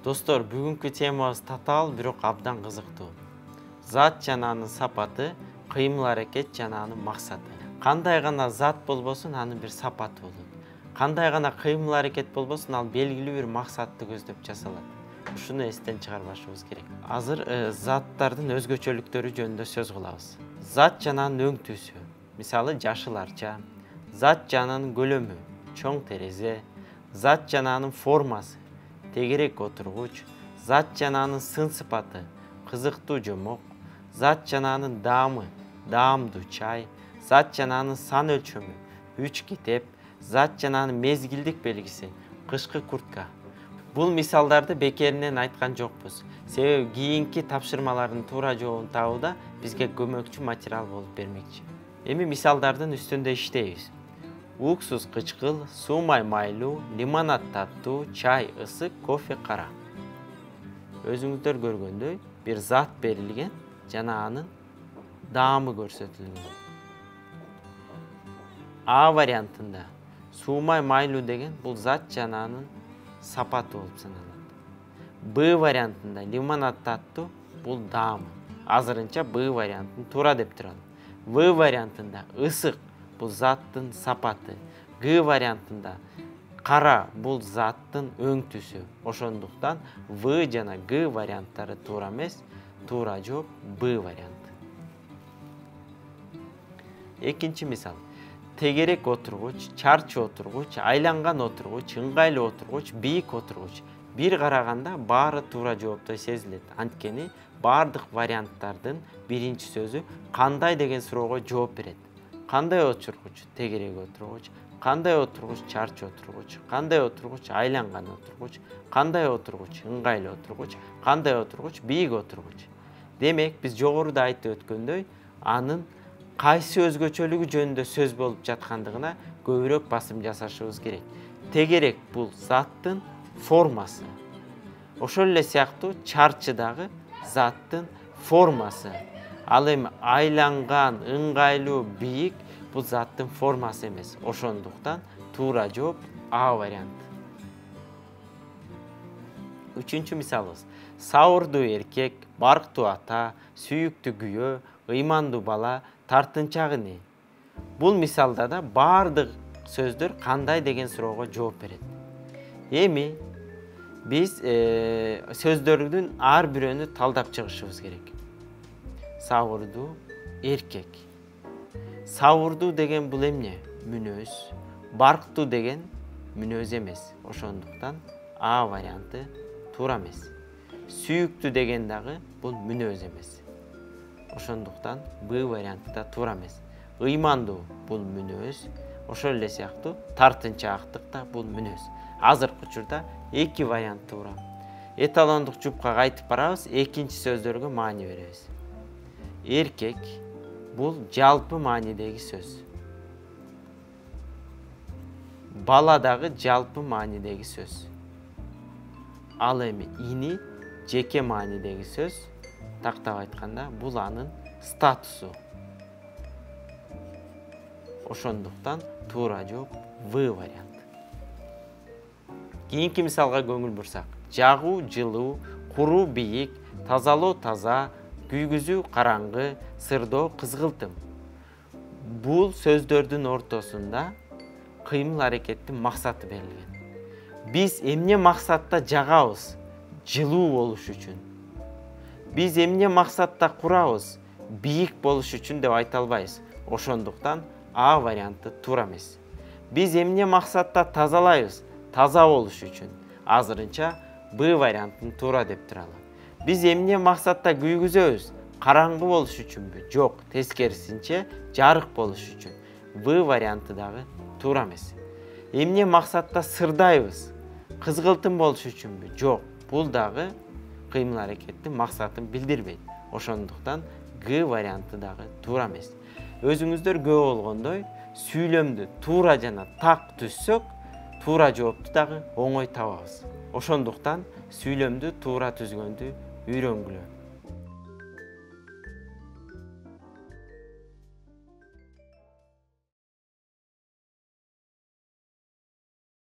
Достор, бүгүнкү темабыз татаал, бирок абдан кызыктуу. Зат жана анын сапаты, кыймыл аракет жана анын максаты. Кандай гана зат болбосун, анын бир сапаты болот. Кандай гана кыймыл аракет болбосун, ал белгилүү бир максатты көздөп жасалат. Ушуну эстен чыгарбашыбыз керек. Азыр заттардын өзгөчөлүктөрү жөнүндө сөз кылабыз. Зат жана анын өңтүүсү. Мисалы, жашыл арча, зат жана анын көлөмү, чоң терезе, зат жана анын формасы, тегерек отургуч, зат жана анын сын сыпаты, кызыктуу жомок, зат жана анын даамы, даамдуу чай, зат жана анын сан өлчөмү, 3 китеп, зат жана анын мезгилдик белгиси, кышкы куртка. Бул мисалдарды бекеринен айткан жокпуз. Себеби кийинки тапшырмалардын туура жообун табууда бизге көмөкчү материал болуп бермекчи. Эми мисалдардын үстүндө иштейбиз. Уксус кычкыл, суумай майлуу, лимонад таттуу, чай ысык, кофе кара. Өзүңүздөр көргөндөй, бир зат берилген жана анын даамы көрсөтүлгөн. А вариантында суумай майлуу деген бул зат жана анын сапаты болуп саналат. Б вариантында лимонад таттуу бул даамы. Азырынча Б вариантын туура деп туралы. В вариантында ысык бул заттын сапаты. Г вариантында кара бул заттын өңтүсү. Ошондуктан В жана Г варианттары туура эмес. Туура жооп Б варианты. Экинчи мисал. Тегерек отургуч, чарчы отургуч, айланган отургуч, ыңгайлуу отургуч, бийик отургуч. Бир караганда баары туура жооптой сезилет. Анткени баардык варианттардын биринчи сөзү кандай деген суроого жооп берет. Кандай отургуч? Тегерек отургуч. Кандай отургуч? Чарчы отургуч. Кандай отургуч? Айланган отургуч. Кандай отургуч? Ыңгайлуу отургуч. Кандай отургуч? Бийик отургуч. Демек, биз жогоруда айтып өткөндөй, анын кайсы өзгөчөлүгү жөнүндө сөз болуп жаткандыгына көбүрөөк басым жасашыбыз керек. Тегерек бул заттын формасы. Ошол эле сыяктуу чарчыдагы заттын формасы. Ал эми айланган, ыңгайлуу, бийик бул заттын формасы эмес. Ошондуктан туура жооп А варианты. Үчүнчү мисалыбыз. Сабырдуу эркек, барктуу ата, сүйүктүү күйөө, ыймандуу бала, тартынчак ине. Бул мисалда да баардык сөздөр кандай деген суроого жооп берет. Эми биз сөздөрдүн ар бирөөнү талдап чыгышыбыз керек. Сабырдуу эркек. Сабырдуу деген бул эмне? Мүнөз. Барктуу деген мүнөз эмес. Ошондуктан А варианты туура эмес. Сүйүктүү деген дагы бул мүнөз эмес. Ошондуктан Б варианты да туура эмес. Ыймандуу бул мүнөз. Ошол эле сыяктуу тартынчаактык да бул мүнөз. Азыркы учурда эки вариант туура. Эталондук жупка кайтып барабыз, экинчи сөздөргө маани беребиз. Эркек бул жалпы маанидеги сөз. Бала дагы жалпы маанидеги сөз. Ал эми ини жеке маанидеги сөз. Тактап айтканда бул анын статусу. Ошондуктан туура жооп В варианты. Кийинки мисалга көңүл бурсак. Жагуу жылуу, куруу бийик, тазалоо таза, күйгүзүү караңгы, сырдоо кызгылтым. Бул сөздөрдүн ортосунда кыймыл аракеттин максаты берилген. Биз эмне максатта жагабыз? Жылуу болуш үчүн. Биз эмне максатта курабыз? Бийик болуш үчүн деп айта албайбыз. Ошондуктан А варианты туура эмес. Биз эмне максатта тазалайбыз? Таза болуш үчүн. Азырынча Б вариантын туура деп туралы. Биз эмне максатта күйгүзөбүз? Караңгы болуш үчүнбү? Жок, тескерисинче жарык болуш үчүн. В варианты дагы туура эмес. Эмне максатта сырдайбыз? Кызгылтым болуш үчүнбү? Жок, бул дагы кыймыл аракеттин максатын билдирбейт. Ошондуктан Г варианты дагы туура эмес. Өзүңүздөр көп болгондой, сүйлөмдү туура жана так түзсөк, туура жоопту дагы оңой табабыз. Ошондуктан сүйлөмдү туура түзгөндү үйрөнгүлө.